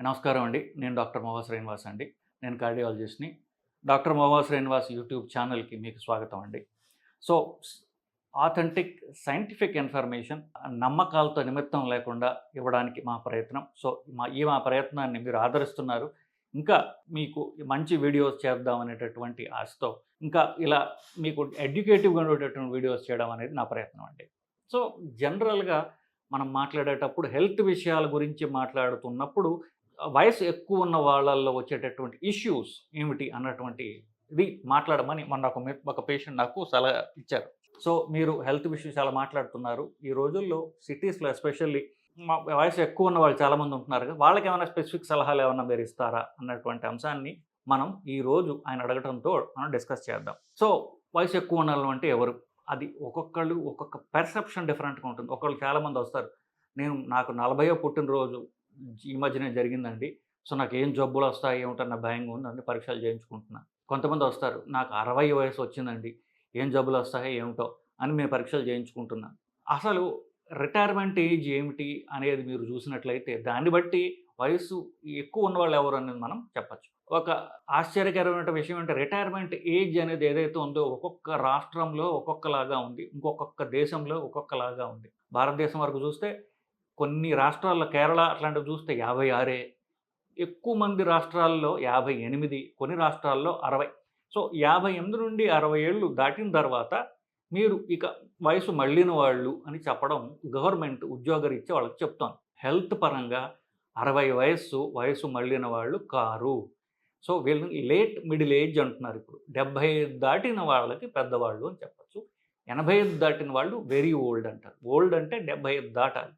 నమస్కారం అండి. నేను డాక్టర్ మోహా శ్రీనివాస్ అండి. నేను కార్డియాలజిస్ట్‌ని. డాక్టర్ మోహా శ్రీనివాస్ యూట్యూబ్ ఛానల్‌కి మీకు స్వాగతం అండి. సో, ఆథెంటిక్ సైంటిఫిక్ ఇన్ఫర్మేషన్ నమ్మకాలతో నిమిత్తం లేకుండా ఇవ్వడానికి మా ప్రయత్నం. సో, మా ప్రయత్నాన్ని మీరు ఆదరిస్తున్నారు. ఇంకా మీకు మంచి వీడియోస్ చేద్దాం అనేటటువంటి ఆశతో ఇంకా ఇలా మీకు ఎడ్యుకేటివ్‌గా ఉండేటటువంటి వీడియోస్ చేయడం అనేది నా ప్రయత్నం అండి. సో, జనరల్‌గా మనం మాట్లాడేటప్పుడు హెల్త్ విషయాల గురించి మాట్లాడుతున్నప్పుడు వయసు ఎక్కువ ఉన్న వాళ్ళల్లో వచ్చేటటువంటి ఇష్యూస్ ఏమిటి అన్నటువంటి ఇది మాట్లాడమని మొన్న ఒక పేషెంట్ నాకు సలహా ఇచ్చారు. సో, మీరు హెల్త్ ఇష్యూస్ చాలా మాట్లాడుతున్నారు. ఈ రోజుల్లో సిటీస్‌లో ఎస్పెషల్లీ వయసు ఎక్కువ ఉన్న వాళ్ళు చాలామంది ఉంటున్నారు కదా! వాళ్ళకేమైనా స్పెసిఫిక్ సలహాలు ఏమన్నా మీరు ఇస్తారా? అన్నటువంటి అంశాన్ని మనం ఈరోజు ఆయన అడగటంతో మనం డిస్కస్ చేద్దాం. సో, వయసు ఎక్కువ ఉన్నోళ్ళు అంటే ఎవరు? అది ఒక్కొక్కళ్ళు ఒక్కొక్క పెర్సెప్షన్ డిఫరెంట్‌గా ఉంటుంది. ఒకళ్ళు చాలామంది వస్తారు. నాకు 40వ పుట్టినరోజు ఈ మధ్యనే జరిగిందండి. సో, నాకేం జబ్బులొస్తాయి ఏమిటన్న భయంగా ఉంది. అన్ని పరీక్షలు చేయించుకుంటున్నా. కొంతమందొస్తారు. నాకు 60 వయసు వచ్చిందండి. ఏం జబ్బులొస్తాయో ఏమిటో అని నేను పరీక్షలు చేయించుకుంటున్నా. అసలు రిటైర్మెంట్ ఏజ్ ఏమిటి అనేది మీరు చూసినట్లయితే దాన్ని బట్టి వయస్సు ఎక్కువ ఉన్నవాళ్ళు ఎవరు అనేది మనం చెప్పొచ్చు. ఒక ఆశ్చర్యకరమైన విషయం ఏంటంటే రిటైర్మెంట్ ఏజ్ అనేది ఏదైతే ఉందో ఒక్కొక్క రాష్ట్రంలో ఒక్కొక్కలాగా ఉంది. ఇంకొక దేశంలో ఒక్కొక్కలాగా ఉంది. భారతదేశం వరకు చూస్తే కొన్ని రాష్ట్రాల్లో కేరళ అట్లాంటివి చూస్తే 56 ఎక్కువ మంది రాష్ట్రాల్లో 58 కొన్ని రాష్ట్రాల్లో 60. సో, 58 నుండి 60 ఏళ్ళు దాటిన తర్వాత మీరు ఇక వయసు మళ్ళిన వాళ్ళు అని చెప్పడం గవర్నమెంట్ ఉద్యోగరీత్యా వాళ్ళకి చెప్తోంది. హెల్త్ పరంగా 60 వయసు మళ్ళిన వాళ్ళు కారు. సో, వీళ్ళని లేట్ మిడిల్ ఏజ్ అంటున్నారు ఇప్పుడు. 75 దాటిన వాళ్ళకి పెద్దవాళ్ళు అని చెప్పొచ్చు. 85 దాటిన వాళ్ళు వెరీ ఓల్డ్ అంటారు. ఓల్డ్ అంటే 75 దాటాలి.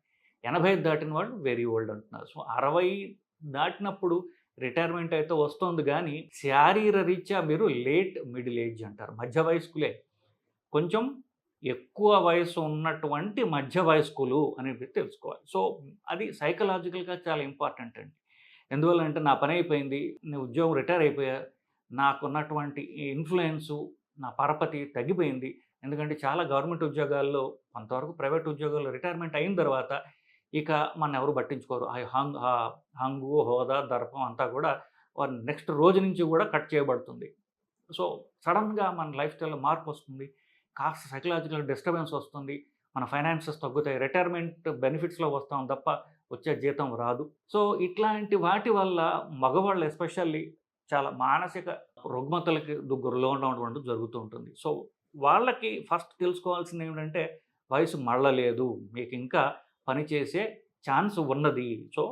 85 దాటిన వాళ్ళు వెరీ ఓల్డ్ అంటున్నారు. సో, 60 దాటినప్పుడు రిటైర్మెంట్ అయితే వస్తోంది గానీ, శారీరరీత్యా మీరు లేట్ మిడిల్ ఏజ్ అంటారు. మధ్య వయస్కులే. కొంచెం ఎక్కువ వయసు ఉన్నటువంటి మధ్య వయస్కులు అనేది తెలుసుకోవాలి. సో, అది సైకలాజికల్‌గా చాలా ఇంపార్టెంట్ అండి. ఎందువల్లంటే నా పనయిపోయింది. నేను ఉద్యోగం రిటైర్ అయిపోయా. నాకున్నటువంటి ఇన్‌ఫ్లూయెన్సు, నా పరపతి తగ్గిపోయింది. ఎందుకంటే చాలా గవర్నమెంట్ ఉద్యోగాల్లో కొంతవరకు ప్రైవేట్ ఉద్యోగాల్లో రిటైర్మెంట్ అయిన తర్వాత ఇక మననెవరు పట్టించుకోరు. హంగు, హోదా, దర్పం అంతా కూడా నెక్స్ట్ రోజు నుంచి కూడా కట్ చేయబడుతుంది. సో, సడెన్‌గా మన లైఫ్ స్టైల్‌లో మార్పొస్తుంది. కాస్త సైకలాజికల్ డిస్టర్బెన్స్ వస్తుంది. మన ఫైనాన్సెస్ తగ్గుతాయి. రిటైర్మెంట్ బెనిఫిట్స్‌లో వస్తాం తప్ప వచ్చే జీతం రాదు. సో, ఇట్లాంటి వాటి వల్ల మగవాళ్ళు ఎస్పెషల్లీ చాలా మానసిక రుగ్మతలకి లోనవ్వడం జరుగుతూ ఉంటుంది. సో, వాళ్ళకి ఫస్ట్ తెలుసుకోవాల్సిందేంటంటే వయసు మళ్ళలేదు. మీకింకా పని చేసే ఛాన్స్ ఉన్నది. సో,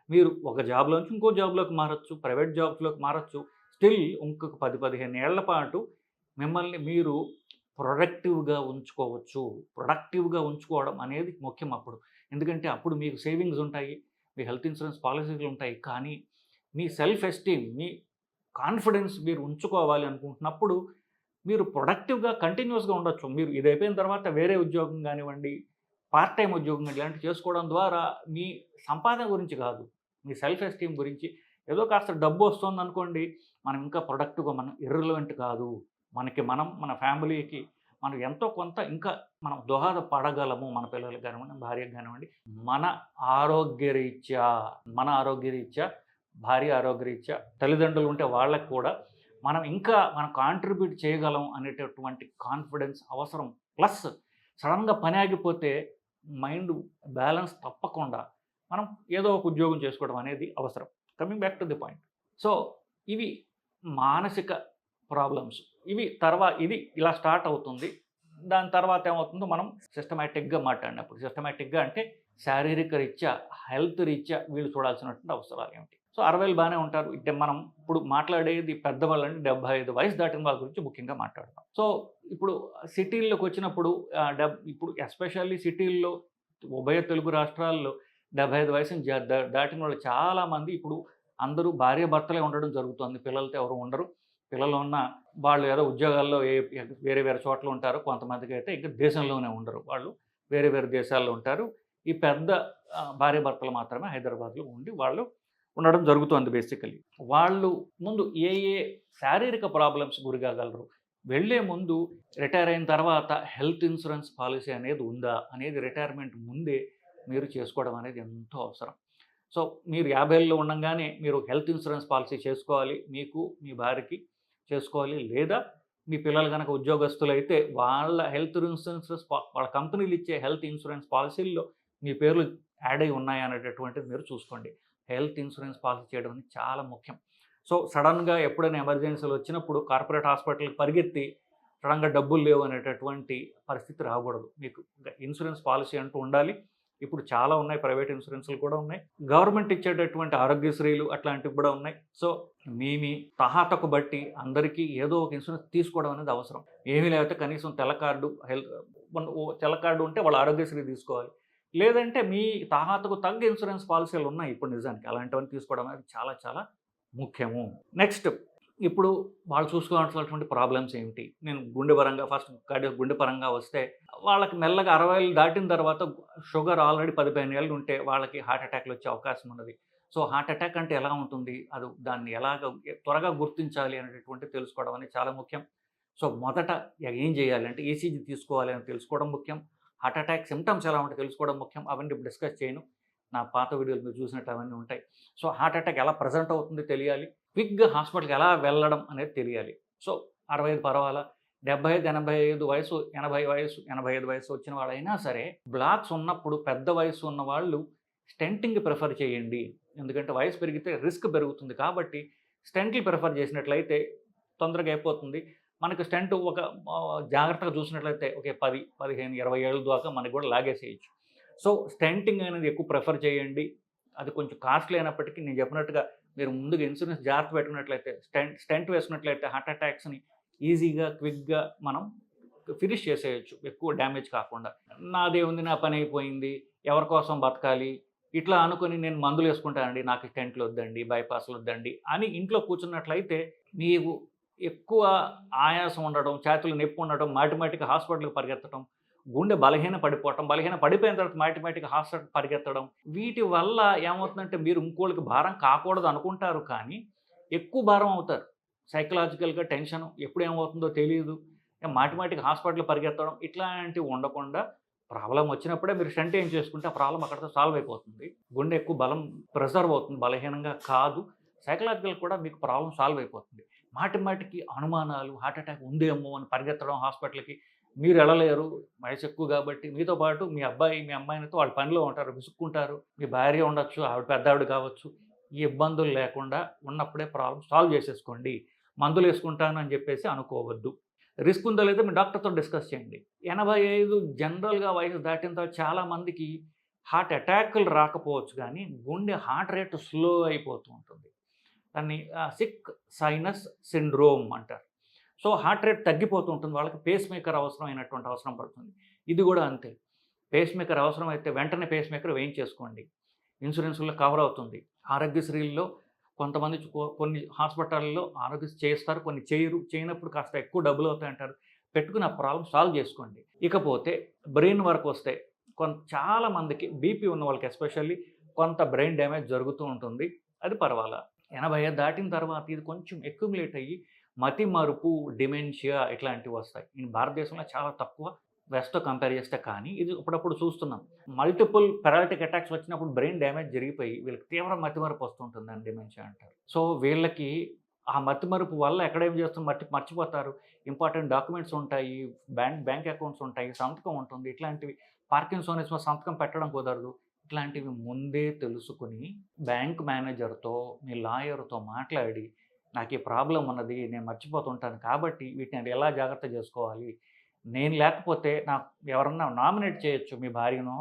మీరు ఒక జాబ్‌లోంచి ఇంకో జాబ్‌లోకి మారొచ్చు. ప్రైవేట్ జాబ్స్‌లోకి మారొచ్చు. స్టిల్ ఇంకొక 10, 15 ఏళ్ల పాటు మిమ్మల్ని మీరు ప్రొడక్టివ్‌గా ఉంచుకోవడం అనేది ముఖ్యం అప్పుడు. ఎందుకంటే అప్పుడు మీకు సేవింగ్స్ ఉంటాయి. మీ హెల్త్ ఇన్స్యూరెన్స్ పాలిసీలు ఉంటాయి. కానీ మీ సెల్ఫ్ ఎస్టీమ్, మీ కాన్ఫిడెన్స్ మీరు ఉంచుకోవాలి అనుకుంటున్నప్పుడు మీరు ప్రొడక్టివ్‌గా కంటిన్యూయస్‌గా ఉండొచ్చు. మీరు ఇది అయిపోయిన తర్వాత వేరే ఉద్యోగం గానివ్వండి, పార్ట్ టైమ్ ఉద్యోగం ఇలాంటివి చేసుకోవడం ద్వారా మీ సంపాదన గురించి కాదు. మీ సెల్ఫ్ ఎస్టీమ్ గురించి ఏదో కాస్త డబ్బొస్తోందనుకోండి, మనం ఇంకా ప్రొడక్టివ్‌గా మనం ఇర్రెలవెంట్ కాదు. మన ఫ్యామిలీకి మనం ఎంతో కొంత ఇంకా మనం దోహదపడగలము. మన పిల్లలకి గానివ్వండి, భార్యకి గానివ్వండి. మన ఆరోగ్యరీత్యా, మన ఆరోగ్యరీత్యా, భార్య ఆరోగ్యరీత్యా, తల్లిదండ్రులు ఉంటే వాళ్ళకి కూడా మనం కాంట్రిబ్యూట్ చేయగలం అనేటటువంటి కాన్ఫిడెన్స్ అవసరం. ప్లస్ సడెన్‌గా పని ఆగిపోతే మైండ్ బ్యాలెన్స్ తప్పకుండా మనం ఏదో ఒక ఉద్యోగం చేసుకోవడం అనేది అవసరం. Coming back to the point. So, ఇవి మానసిక ప్రాబ్లమ్స్. ఇది ఇలా స్టార్ట్ అవుతుంది. దాని తర్వాత ఏమవుతుందో మనం సిస్టమాటిక్‌గా మాట్లాడినప్పుడు. సిస్టమాటిక్‌గా అంటే శారీరక రీత్యా, హెల్త్ రీత్యా వీళ్ళు చూడాల్సినటువంటి అవసరాలేమిటి? సో, 60 మనం మనం ఇప్పుడు మాట్లాడేది పెద్దవాళ్ళంటే 75 వయసు దాటిన వాళ్ళ గురించి ముఖ్యంగా మాట్లాడదాం. సో, ఇప్పుడు సిటీల్లోకొచ్చినప్పుడు ఇప్పుడు ఎస్పెషల్లీ సిటీల్లో ఉభయ తెలుగు రాష్ట్రాల్లో 75 వయసుని దాటిన వాళ్ళు చాలామంది ఇప్పుడు అందరూ భార్యాభర్తలే ఉండడం జరుగుతోంది. పిల్లలతో ఎవరు ఉండరు. పిల్లలు ఉన్నా వాళ్ళు ఏదో ఉద్యోగాల్లో వేరే వేరే చోట్ల ఉంటారు. కొంతమందికైతే ఇంక దేశంలోనే ఉండరు. వాళ్ళు వేరే వేరే దేశాల్లో ఉంటారు. ఈ పెద్ద భార్యాభర్తలు మాత్రమే హైదరాబాద్‌లో ఉండి వాళ్ళు ఉండడం జరుగుతోంది బేసికల్లీ. వాళ్ళు ముందు ఏ శారీరక ప్రాబ్లమ్స్ గురికాగలరు? వెళ్ళే ముందు రిటైర్ అయిన తర్వాత హెల్త్ ఇన్స్యూరెన్స్ పాలిసీ అనేది ఉందా? అనేది రిటైర్మెంట్ ముందే మీరు చేసుకోవడం అనేది ఎంతో అవసరం. సో మీరు 50లో ఉండంగానే మీరు హెల్త్ ఇన్సూరెన్స్ పాలసీ చేసుకోవాలి. మీకు, మీ భార్యకి చేసుకోవాలి. లేదా మీ పిల్లలు గనక ఉద్యోగస్తులైతే వాళ్ళ హెల్త్ ఇన్సూరెన్స్ వాళ్ళ కంపెనీలు ఇచ్చే హెల్త్ ఇన్సూరెన్స్ పాలసీల్లో మీ పేర్లు యాడ్ అయ్యి ఉన్నాయా అనేటటువంటిది మీరు చూసుకోండి. హెల్త్ ఇన్సూరెన్స్ పాలసీ చేయడం అనేది చాలా ముఖ్యం. సో సడెన్‌గా ఎప్పుడైనా ఎమర్జెన్సీలు వచ్చినప్పుడు కార్పొరేట్ హాస్పిటల్‌కి పరిగెత్తి సడెన్‌గా డబ్బులు లేవు అనేటటువంటి పరిస్థితి రాకూడదు. మీకు ఇన్సూరెన్స్ పాలసీ అంటూ ఉండాలి. ఇప్పుడు చాలా ఉన్నాయి. ప్రైవేట్ ఇన్సూరెన్స్‌లు కూడా ఉన్నాయి. గవర్నమెంట్ ఇచ్చేటటువంటి ఆరోగ్యశ్రీలు అట్లాంటివి కూడా ఉన్నాయి. సో మీ తహాతకు బట్టి అందరికీ ఏదో ఒక ఇన్సూరెన్స్ తీసుకోవడం అనేది అవసరం. ఏమీ లేకపోతే కనీసం తెల్ల కార్డు తెల్ల కార్డు ఉంటే వాళ్ళు ఆరోగ్యశ్రీ తీసుకోవాలి. లేదంటే మీ తహాతకు తగ్గ ఇన్సూరెన్స్ పాలసీలు ఉన్నాయి ఇప్పుడు నిజానికి. అలాంటివన్నీ తీసుకోవడం అనేది చాలా చాలా ముఖ్యము. నెక్స్ట్ ఇప్పుడు వాళ్ళు చూసుకోవాల్సినటువంటి ప్రాబ్లమ్స్ ఏమిటి? నేను గుండె పరంగా ఫస్ట్ గుండె పరంగా వస్తే వాళ్ళకి మెల్లగా 60 దాటిన తర్వాత షుగర్ ఆల్రెడీ 10, 15 ఏళ్ళు ఉంటే వాళ్ళకి హార్ట్ అటాక్‌లు వచ్చే అవకాశం ఉన్నది. సో హార్ట్ అటాక్ అంటే ఎలా ఉంటుంది? దాన్ని ఎలాగ త్వరగా గుర్తించాలి అనేటటువంటిది తెలుసుకోవడం అనేది చాలా ముఖ్యం. సో మొదట ఏం చేయాలి అంటే ఈసీజీ తీసుకోవాలి అని తెలుసుకోవడం ముఖ్యం. హార్ట్ అటాక్ సింప్టమ్స్ ఎలా ఉంటాయో తెలుసుకోవడం ముఖ్యం. అవన్నీ ఇప్పుడు డిస్కస్ చేయను. నా పాత వీడియోలు మీరు చూసినట్టు అవన్నీ ఉంటాయి. సో హార్ట్ అటాక్ ఎలా ప్రెజెంట్ అవుతుంది తెలియాలి. క్విక్‌గా హాస్పిటల్‌కి ఎలా వెళ్ళడం అనేది తెలియాలి. సో 65 పర్వాలా, 75, 85 వయసు, 80 వయసు, 85 వయసు వచ్చిన వాళ్ళైనా సరే బ్లాక్స్ ఉన్నప్పుడు పెద్ద వయసు ఉన్న వాళ్ళు స్టెంటింగ్ ప్రిఫర్ చేయండి. ఎందుకంటే వయసు పెరిగితే రిస్క్ పెరుగుతుంది కాబట్టి స్టెంట్లు ప్రిఫర్ చేసినట్లయితే తొందరగా అయిపోతుంది. మనకు స్టెంట్ జాగ్రత్తగా చూసినట్లయితే 10, 15, 20 ఏళ్ళ దాకా మనకు కూడా లాగేసేయొచ్చు. సో స్టెంటింగ్ అనేది ఎక్కువ ప్రిఫర్ చేయండి. అది కొంచెం కాస్ట్లీ అయినప్పటికీ నేను చెప్పినట్టుగా మీరు ముందుగా ఇన్సూరెన్స్ జాగ్రత్త పెట్టుకున్నట్లయితే స్టెంట్ వేసుకున్నట్లయితే హార్ట్ అటాక్స్‌ని ఈజీగా, క్విక్‌గా మనం ఫినిష్ చేసేయొచ్చు. ఎక్కువ డ్యామేజ్ కాకుండా. నాదేముంది, నా పని అయిపోయింది, ఎవరి కోసం బతకాలి, ఇట్లా అనుకుని నేను మందులు వేసుకుంటానండి, నాకు స్టెంట్లు వద్దండి, బైపాస్‌లు వద్దండి అని ఇంట్లో కూర్చున్నట్లయితే మీకు ఎక్కువ ఆయాసం ఉండడం, ఛాతీలో నొప్పి ఉండడం, మాటిమాటికి హాస్పిటల్‌కి పరిగెత్తడం, గుండె బలహీన పడిపోవటం, బలహీన పడిపోయిన తర్వాత మాటిమాటికి హాస్పిటల్‌కి పరిగెత్తడం, వీటి వల్ల ఏమవుతుందంటే మీరు ఇంకోళ్ళకి భారం కాకూడదు అనుకుంటారు కానీ ఎక్కువ భారం అవుతారు. సైకలాజికల్‌గా టెన్షన్ ఎప్పుడు ఏమవుతుందో తెలీదు. మాటిమాటికి హాస్పిటల్‌కి పరిగెత్తడం ఇట్లాంటివి ఉండకుండా ప్రాబ్లమ్ వచ్చినప్పుడే మీరు స్టంట్ ఏం చేసుకుంటే ఆ ప్రాబ్లమ్ అక్కడితో సాల్వ్ అయిపోతుంది. గుండె ఎక్కువ బలం ప్రిజర్వ్ అవుతుంది. బలహీనంగా కాదు. సైకలాజికల్ కూడా మీకు ప్రాబ్లమ్ సాల్వ్ అయిపోతుంది. మాటిమాటికి అనుమానాలు, హార్ట్ అటాక్ ఉందేమో అని పరిగెత్తడం హాస్పిటల్‌కి, మీరు ఎళ్ళలేరు. వయసు ఎక్కువ కాబట్టి మీతో పాటు మీ అబ్బాయి, మీ అమ్మాయినితో వాళ్ళ పనిలో ఉంటారు. విసుక్కుంటారు. మీ భార్య ఉండొచ్చు. ఆవిడ పెద్దావిడ కావచ్చు. ఈ ఇబ్బందులు లేకుండా ఉన్నప్పుడే ప్రాబ్లమ్ సాల్వ్ చేసేసుకోండి. మందులేసుకుంటాను అని చెప్పేసి అనుకోవద్దు. రిస్క్ ఉందో లేదో మీ డాక్టర్‌తో డిస్కస్ చేయండి. 85 జనరల్‌గా వయసు దాటిన తర్వాత చాలామందికి హార్ట్ అటాక్‌లు రాకపోవచ్చు గానీ, గుండె హార్ట్ రేట్ స్లో అయిపోతూ ఉంటుంది. దాన్ని సిక్ సైనస్ సిండ్రోమ్ అంటారు. సో హార్ట్ రేట్ తగ్గిపోతూ ఉంటుంది. వాళ్ళకి పేస్ మేకర్ అవసరమైనటువంటి అవసరం పడుతుంది. ఇది కూడా అంతే. పేస్ మేకర్ అవసరమైతే వెంటనే పేస్ మేకర్ వేయించేసుకోండి. ఇన్సూరెన్స్‌లో కవర్ అవుతుంది. ఆరోగ్యశ్రీల్లో కొంతమంది కొన్ని హాస్పిటల్‌లో ఆరోగ్యశ్రీ చేస్తారు, కొన్ని చేయరు. చేయనప్పుడు కాస్త ఎక్కువ డబ్బులు అవుతాయంటారు. పెట్టుకుని ఆ ప్రాబ్లమ్ సాల్వ్ చేసుకోండి. ఇకపోతే బ్రెయిన్ వరకు వస్తే చాలా మందికి బీపీ ఉన్న వాళ్ళకి ఎస్పెషల్లీ కొంత బ్రెయిన్ డ్యామేజ్ జరుగుతూ ఉంటుంది. అది పర్వాలా. 85 దాటిన తర్వాత ఇది కొంచెం అక్యుములేట్ అయ్యి మతిమరుపు, డిమెన్షియా ఇట్లాంటివి వస్తాయి. ఈ భారతదేశంలో చాలా తక్కువ వెస్ట్‌తో కంపేర్ చేస్తే, కానీ ఇది అప్పుడప్పుడు చూస్తున్నాం. మల్టిపుల్ పారాలిటిక్ అటాక్స్ వచ్చినప్పుడు బ్రెయిన్ డ్యామేజ్ జరిగిపోయి వీళ్ళకి తీవ్ర మతిమరుపు వస్తుంటుందని డిమెన్షియా అంటారు. సో వీళ్ళకి ఆ మతిమరుపు వల్ల ఎక్కడేం చేస్తున్నారు మర్చిపోతారు. ఇంపార్టెంట్ డాక్యుమెంట్స్ ఉంటాయి, బ్యాంక్ అకౌంట్స్ ఉంటాయి, సంతకం ఉంటుంది. ఇట్లాంటివి పార్కిన్సోనిజం సంతకం పెట్టడం కుదరదు. ఇట్లాంటివి ముందే తెలుసుకొని బ్యాంక్ మేనేజర్‌తో, మీ లాయర్‌తో మాట్లాడి నాకు ఈ ప్రాబ్లమ్ ఉన్నది, నేను మర్చిపోతుంటాను కాబట్టి వీటిని ఎలా జాగ్రత్త చేసుకోవాలి, నేను లేకపోతే నాకు ఎవరన్నా నామినేట్ చేయొచ్చు, మీ భార్యనో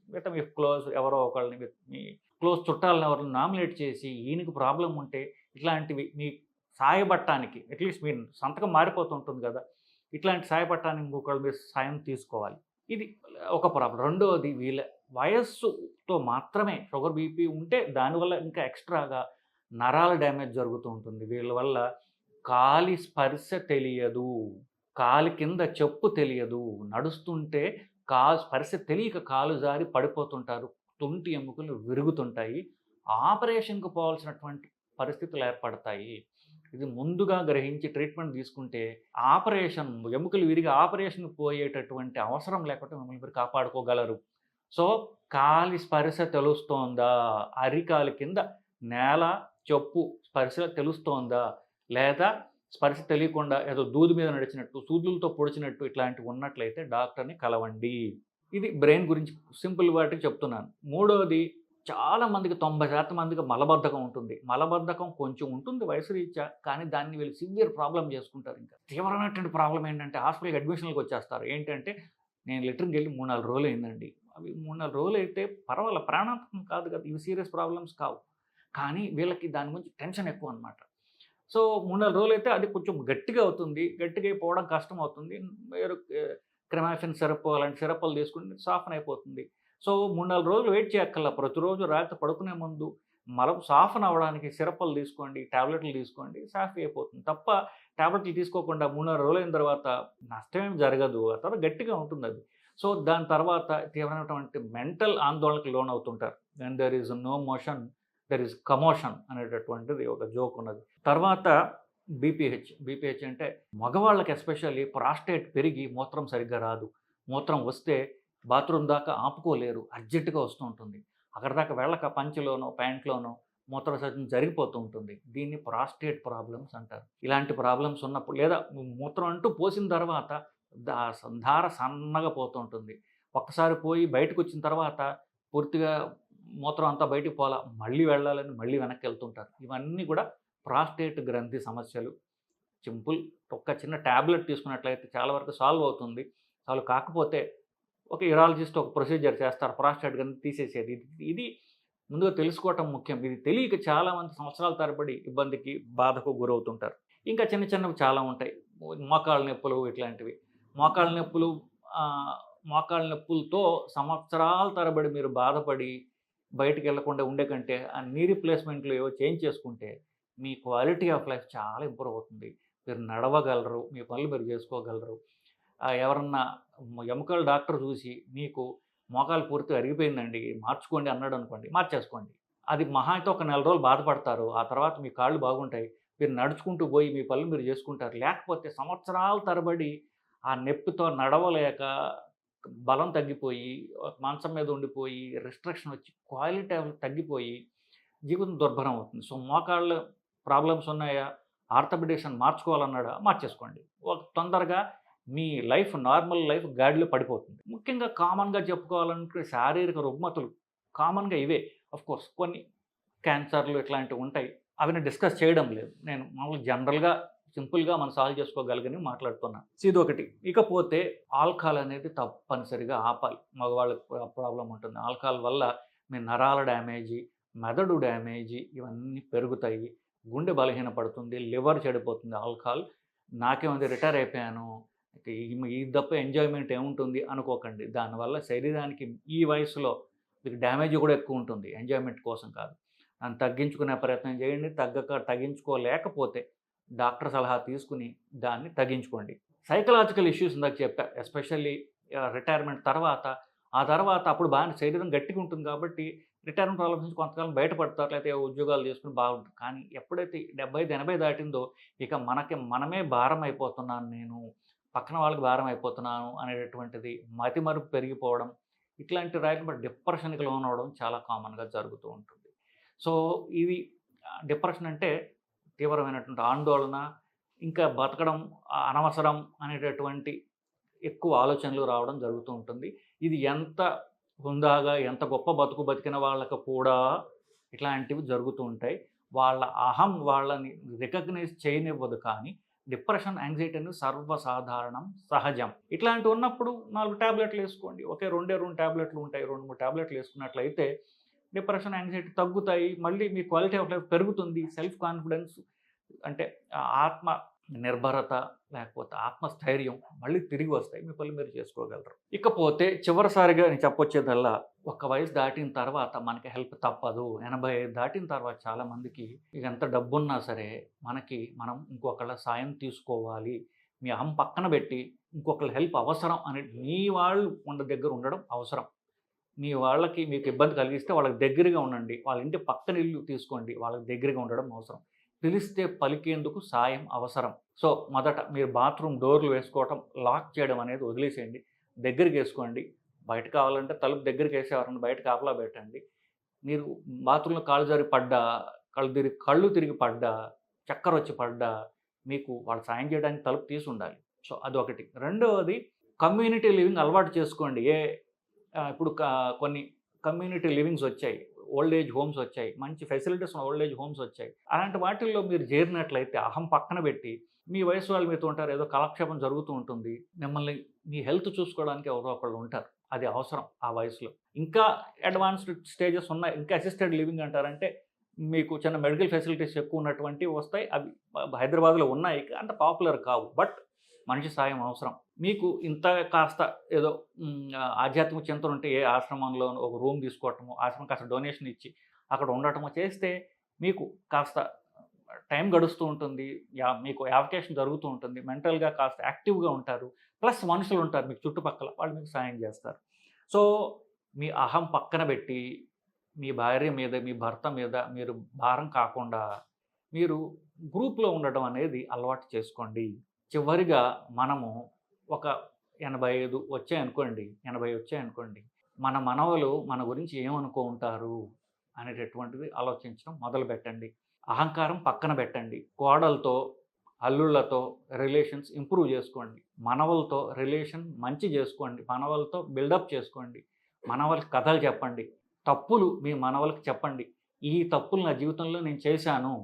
మిగతా మీ క్లోజ్ ఎవరో ఒకళ్ళని, మీ క్లోజ్ చుట్టాలని ఎవరిని నామినేట్ చేసి ఈయనకి ప్రాబ్లమ్ ఉంటే ఇట్లాంటివి మీ సాయపడటానికి అట్లీస్ట్ మీ సంతకం మారిపోతుంటుంది కదా, ఇట్లాంటి సాయపడటానికి ఇంకొకళ్ళు మీరు సాయం తీసుకోవాలి. ఇది ఒక ప్రాబ్లం. రెండోది వీళ్ళ వయస్సుతో మాత్రమే షుగర్, బీపీ ఉంటే దానివల్ల ఇంకా ఎక్స్ట్రాగా నరాల డ్యామేజ్ జరుగుతూ ఉంటుంది. వీళ్ళ వల్ల కాలి స్పర్శ తెలియదు. కాలి కింద చెప్పు తెలియదు. నడుస్తుంటే స్పర్శ తెలియక కాలు జారి పడిపోతుంటారు. తుంటి ఎముకలు విరుగుతుంటాయి. ఆపరేషన్‌కి పోవాల్సినటువంటి పరిస్థితులు ఏర్పడతాయి. ఇది ముందుగా గ్రహించి ట్రీట్మెంట్ తీసుకుంటే ఎముకలు విరిగి ఆపరేషన్‌కి పోయేటటువంటి అవసరం లేకుండా మిమ్మల్ని మీరు కాపాడుకోగలరు. సో, కాలి స్పర్శ తెలుస్తోందా? అరికాలి కింద నేల, చెప్పు స్పర్శ తెలుస్తోందా? లేదా స్పర్శ తెలియకుండా ఏదో దూది మీద నడిచినట్టు, సూదులతో పొడిచినట్టు ఇట్లాంటివి ఉన్నట్లయితే డాక్టర్‌ని కలవండి. ఇది బ్రెయిన్ గురించి సింపుల్ వాటికి చెప్తున్నాను. మూడోది చాలా మందికి 90% మందికి మలబద్ధకం ఉంటుంది. మలబద్ధకం కొంచెం ఉంటుంది వయసు రీత్యా. కానీ దాన్ని వీళ్ళు సివియర్ ప్రాబ్లమ్ చేసుకుంటారు ఇంకా. తీవ్రమైనటువంటి ప్రాబ్లమ్ ఏంటంటే హాస్పిటల్‌కి అడ్మిషన్‌లకి వచ్చేస్తారు. ఏంటంటే నేను లెట్రిన్‌కెళ్ళి 3, 4 రోజులయిందండి. అవి 3, 4 రోజులైతే పర్వాలే ప్రాణాంతకం కాదు కదా! ఇవి సీరియస్ ప్రాబ్లమ్స్ కావు. కానీ వీళ్ళకి దాని గురించి టెన్షన్ ఎక్కువనమాట. సో, 3, 4 రోజులైతే అది కొంచెం గట్టిగా అవుతుంది. గట్టిగా అయిపోవడం కష్టమవుతుంది. మీరు క్రెమాఫిన్ సిరప్ అలాంటి సిరప్పులు తీసుకుంటే సాఫ్ట్ అయిపోతుంది. సో, 3, 4 రోజులు వెయిట్ చేయక్కర్లా. ప్రతిరోజు రాత్రి పడుకునే ముందు మలం సాఫ్ట్ అవ్వడానికి సిరప్పులు తీసుకోండి, టాబ్లెట్లు తీసుకోండి. సాఫీ అయిపోతుంది. తప్ప టాబ్లెట్లు తీసుకోకుండా 3, 4 రోజులైన తర్వాత నష్టమేమి జరగదు. ఆ తర్వాత గట్టిగా ఉంటుందది. సో, దాని తర్వాత తీవ్రమైనటువంటి మెంటల్ ఆందోళనకు లోనవుతుంటారు. When there is no motion there is commotion అనేటటువంటిది ఒక జోక్ ఉన్నది. తర్వాత బీపీహెచ్. బీపీహెచ్ అంటే మగవాళ్ళకి ఎస్పెషల్లీ ప్రాస్టేట్ పెరిగి మూత్రం సరిగ్గా రాదు. మూత్రం వస్తే బాత్రూమ్ దాకా ఆపుకోలేరు. అర్జెంట్‌గా వస్తూ ఉంటుంది. అక్కడి దాకా వెళ్ళక పంచెలోనో, ప్యాంట్‌లోనో మూత్ర విసర్జన జరిగిపోతూ ఉంటుంది. దీన్ని ప్రాస్టేట్ ప్రాబ్లమ్స్ అంటారు. ఇలాంటి ప్రాబ్లమ్స్ ఉన్నప్పుడు లేదా మూత్రం అంటూ పోసిన తర్వాత ధార సన్నగా పోతూ ఉంటుంది. ఒక్కసారి పోయి బయటకొచ్చిన తర్వాత పూర్తిగా మూత్రం అంతా బయటికి పోలా. మళ్ళీ వెళ్ళాలని మళ్ళీ వెనక్కి వెళ్తుంటారు. ఇవన్నీ కూడా ప్రాస్టేట్ గ్రంథి సమస్యలు. సింపుల్ ఒక చిన్న టాబ్లెట్ తీసుకున్నట్లయితే చాలా వరకు సాల్వ్ అవుతుంది. సాల్వ్ కాకపోతే ఒక యూరాలజిస్ట్ ఒక ప్రొసీజర్ చేస్తారు. ప్రాస్టేట్ గ్రంథి తీసేసేది. ఇది ముందుగా తెలుసుకోవటం ముఖ్యం. ఇది తెలియక చాలామంది సంవత్సరాల తరబడి ఇబ్బందికి, బాధకు గురవుతుంటారు. ఇంకా చిన్న చిన్నవి చాలా ఉంటాయి. మోకాళ్ళ నొప్పులు ఇట్లాంటివి. మోకాళ్ళ నొప్పులు మోకాళ్ళ నొప్పులతో సంవత్సరాల తరబడి మీరు బాధపడి బయటికెళ్ళకుండా ఉండే కంటే ఆ నీ రీప్లేస్‌మెంట్‌లు ఏవో చేంజ్ చేసుకుంటే మీ క్వాలిటీ ఆఫ్ లైఫ్ చాలా ఇంప్రూవ్ అవుతుంది. మీరు నడవగలరు. మీ పనులు మీరు చేసుకోగలరు. ఎవరన్నా ఎముకల డాక్టర్ చూసి మీకు మోకాలు పూర్తిగా అరిగిపోయిందండి మార్చుకోండి అన్నాడనుకోండి, మార్చేసుకోండి. అది మహా అయితే ఒక నెల రోజులు బాధపడతారు. ఆ తర్వాత మీ కాళ్ళు బాగుంటాయి. మీరు నడుచుకుంటూ పోయి మీ పనులు మీరు చేసుకుంటారు. లేకపోతే సంవత్సరాల తరబడి ఆ నొప్పితో నడవలేక బలం తగ్గిపోయి, మంచం మీద ఉండిపోయి, రిస్ట్రిక్షన్ వచ్చి క్వాలిటీ ఆఫ్ తగ్గిపోయి జీవితం దుర్భరం అవుతుంది. సో, మోకాళ్ళ ప్రాబ్లమ్స్ ఉన్నాయా? ఆర్థోపెడిషన్ మార్చుకోవాలన్నాడా? మార్చేసుకోండి. తొందరగా మీ లైఫ్ నార్మల్ లైఫ్ గాడిలో పడిపోతుంది. ముఖ్యంగా కామన్‌గా చెప్పుకోవాలంటే శారీరక రుగ్మతలు కామన్‌గా ఇవే. ఆఫ్‌కోర్స్ కొన్ని క్యాన్సర్‌లు ఇట్లాంటివి ఉంటాయి. అవి నేను డిస్కస్ చేయడం లేదు. నేను మామూలుగా జనరల్‌గా సింపుల్‌గా మనం సాల్వ్ చేసుకోగలిగినవి మాట్లాడుతున్నాను. ఇదొకటి. ఇకపోతే ఆల్కహాల్ అనేది తప్పనిసరిగా ఆపాలి. మగవాళ్ళకి ప్రాబ్లమ్ ఉంటుంది. ఆల్కహాల్ వల్ల మీ నరాల డ్యామేజీ, మెదడు డ్యామేజీ ఇవన్నీ పెరుగుతాయి. గుండె బలహీనపడుతుంది. లివర్ చెడిపోతుంది ఆల్కహాల్. నాకేముంది రిటైర్ అయిపోయాను. ఇది తప్ప ఎంజాయ్‌మెంట్ ఏముంటుంది అనుకోకండి. దానివల్ల శరీరానికి ఈ వయసులో మీకు డ్యామేజ్ కూడా ఎక్కువ ఉంటుంది. ఎంజాయ్‌మెంట్ కోసం కాదు. దాన్ని తగ్గించుకునే ప్రయత్నం చేయండి. తగ్గించుకోలేకపోతే డాక్టర్ సలహా తీసుకొని దాన్ని తగ్గించుకోండి. సైకలాజికల్ ఇష్యూస్ ఇందాక చెప్పా. ఎస్పెషల్లీ రిటైర్మెంట్ తర్వాత, ఆ తర్వాత అప్పుడు బాగానే శరీరం గట్టిగా ఉంటుంది కాబట్టి రిటైర్మెంట్ ప్రాబ్లమ్స్ నుంచి కొంతకాలం బయటపడతారు. లేకపోతే ఉద్యోగాలు చేసుకొని బాగుంటుంది. కానీ ఎప్పుడైతే 75, 80 దాటిందో ఇక మనమే భారం అయిపోతున్నాను నేను. పక్కన వాళ్ళకి భారం అయిపోతున్నాను అనేటటువంటిది మతిమరుపు పెరిగిపోవడం, ఇట్లాంటి రాయడం డిప్రెషన్‌కి లోనవ్వడం చాలా కామన్‌గా జరుగుతూ ఉంటుంది. సో, ఇది డిప్రెషన్ అంటే తీవ్రమైనటువంటి ఆందోళన, ఇంకా బతకడం అనవసరం అనేటటువంటి ఎక్కువ ఆలోచనలు రావడం జరుగుతూ ఉంటుంది. ఇది ఎంత హుందాగా, ఎంత గొప్ప బతుకు బతికిన వాళ్ళకి కూడా ఇట్లాంటివి జరుగుతూ ఉంటాయి. వాళ్ళ అహం వాళ్ళని రికగ్నైజ్ చేయనివ్వదు కానీ డిప్రెషన్, యాంగ్జైటీ అనేది సర్వసాధారణం, సహజం. ఇట్లాంటివి ఉన్నప్పుడు 4 టాబ్లెట్లు ఏసుకోండి. ఒకే 2 టాబ్లెట్లు ఉంటాయి. 2, 3 టాబ్లెట్లు ఏసుకున్నట్లయితే డిప్రెషన్, యాంగ్జైటీ తగ్గుతాయి. మళ్ళీ మీ క్వాలిటీ ఆఫ్ లైఫ్ పెరుగుతుంది. సెల్ఫ్ కాన్ఫిడెన్స్ అంటే ఆత్మ నిర్భరత లేకపోతే ఆత్మస్థైర్యం మళ్ళీ తిరిగి వస్తాయి. మీ పనులు మీరు చేసుకోగలరు. ఇకపోతే చివరిసారిగా నేను చెప్పొచ్చేదల్లా ఒక వయసు దాటిన తర్వాత మనకి హెల్ప్ తప్పదు. 85 దాటిన తర్వాత చాలామందికి ఇక ఎంత డబ్బున్నా సరే మనం ఇంకొకళ్ళ సాయం తీసుకోవాలి. మీ అహం పక్కన పెట్టి ఇంకొకళ్ళ హెల్ప్ అవసరం అని మీ వాళ్ళు దగ్గర ఉండడం అవసరం. మీ వాళ్ళకి మీకు ఇబ్బంది కలిగిస్తే వాళ్ళకి దగ్గరగా ఉండండి. వాళ్ళ ఇంటి పక్కన ఇల్లు తీసుకోండి. వాళ్ళకి దగ్గరగా ఉండడం అవసరం. పిలిస్తే పలికేందుకు సాయం అవసరం. సో, మొదట మీరు బాత్రూమ్ డోర్లు వేసుకోవటం, లాక్ చేయడం అనేది వదిలేసేయండి. దగ్గరికేసుకోండి. బయట కావాలంటే తలుపు దగ్గరికి వేసేవారండి, బయట కాపలా పెట్టండి. మీరు బాత్రూంలో కాళ్ళు జారి పడ్డా, కళ్ళు తిరిగి పడ్డా, చక్కరొచ్చి పడ్డా, మీకు వాళ్ళు సాయం చేయడానికి తలుపు తీసుండాలి. సో, అదొకటి. రెండవది కమ్యూనిటీ లివింగ్ అలవాటు చేసుకోండి. ఇప్పుడు కొన్ని కమ్యూనిటీ లివింగ్స్ వచ్చాయి. ఓల్డ్ ఏజ్ హోమ్స్ వచ్చాయి. మంచి ఫెసిలిటీస్ ఉన్న ఓల్డ్ ఏజ్ హోమ్స్ వచ్చాయి. అలాంటి వాటిల్లో మీరు చేరినట్లయితే అహం పక్కన పెట్టి, మీ వయసు వాళ్ళు మీతో ఉంటారు. ఏదో కాలక్షేపం జరుగుతూ ఉంటుంది. మిమ్మల్ని మీ హెల్త్ చూసుకోవడానికి ఎవరో ఒకళ్ళు ఉంటారు. అది అవసరం ఆ వయసులో. ఇంకా అడ్వాన్స్డ్ స్టేజెస్ ఉన్నాయి. ఇంకా అసిస్టెడ్ లివింగ్ అంటారంటే మీకు చిన్న మెడికల్ ఫెసిలిటీస్ ఎక్కువ ఉన్నటువంటివి వస్తాయి. అవి హైదరాబాద్‌లో ఉన్నాయి. అంత పాపులర్ కావు. బట్ మనిషి సాయం అవసరం. మీకు ఇంత కాస్త ఏదో ఆధ్యాత్మిక చింతన ఉంటే ఏ ఆశ్రమంలోనో ఒక రూమ్ తీసుకోవటమో, ఆశ్రమం కాస్త డొనేషన్ ఇచ్చి అక్కడ ఉండటమో చేస్తే మీకు కాస్త టైం గడుస్తూ ఉంటుంది. మీకు యావికేషన్ జరుగుతూ ఉంటుంది. మెంటల్‌గా కాస్త యాక్టివ్‌గా ఉంటారు. ప్లస్ మనుషులు ఉంటారు మీకు చుట్టుపక్కల. వాళ్ళు మీకు సాయం చేస్తారు. సో, మీ అహం పక్కన పెట్టి, మీ భార్య మీద, మీ భర్త మీద మీరు భారం కాకుండా, మీరు గ్రూప్‌లో ఉండడం అనేది అలవాటు చేసుకోండి. చివరిగా మనము ఒక 85 వచ్చాయనుకోండి, 80 వచ్చాయనుకోండి, మన మనవలు మన గురించి ఏమనుకుంటారు అనేటటువంటిది ఆలోచించడం మొదలుపెట్టండి. అహంకారం పక్కన పెట్టండి. కోడలతో, అల్లుళ్ళతో రిలేషన్స్ ఇంప్రూవ్ చేసుకోండి. మనవలతో రిలేషన్ మంచి చేసుకోండి. మనవలతో బిల్డప్ చేసుకోండి. మనవలకి కథలు చెప్పండి. తప్పులు మీ మనవలకి చెప్పండి. ఈ తప్పులు నా జీవితంలో నేను చేశాను.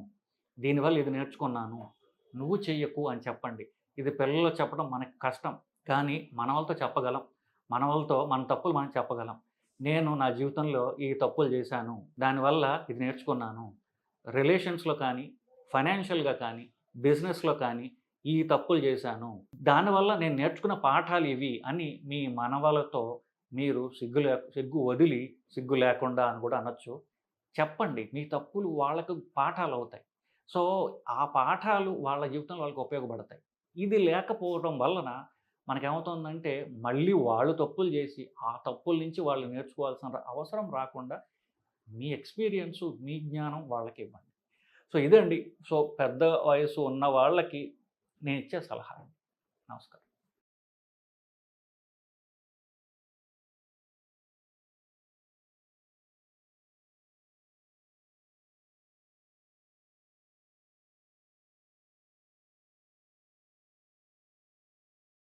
దీనివల్ల ఇది నేర్చుకున్నాను. నువ్వు చెయ్యకు అని చెప్పండి. ఇది పిల్లల్లో చెప్పడం మనకి కష్టం. కానీ మనవలతో చెప్పగలం. మనవలతో మన తప్పులు మనం చెప్పగలం. నేను నా జీవితంలో ఈ తప్పులు చేశాను. దానివల్ల ఇది నేర్చుకున్నాను. రిలేషన్స్‌లో కానీ, ఫైనాన్షియల్‌గా కానీ, బిజినెస్‌లో కానీ ఈ తప్పులు చేశాను. దానివల్ల నేను నేర్చుకున్న పాఠాలు ఇవి అని మీ మనవలతో మీరు సిగ్గు వదిలి, సిగ్గు లేకుండా అని కూడా అనొచ్చు. చెప్పండి. మీ తప్పులు వాళ్ళకు పాఠాలవుతాయి. సో, ఆ పాఠాలు వాళ్ళ జీవితంలో వాళ్ళకి ఉపయోగపడతాయి. ఇది లేకపోవడం వలన మనకేమవుతుందంటే, మళ్ళీ వాళ్ళు తప్పులు చేసి, ఆ తప్పుల నుంచి వాళ్ళు నేర్చుకోవాల్సిన అవసరం రాకుండా, మీ ఎక్స్‌పీరియన్సు, మీ జ్ఞానం వాళ్ళకివ్వండి. సో, ఇదండి. సో, పెద్ద వయసు ఉన్న వాళ్ళకి నేనిచ్చే సలహా. నమస్కారం.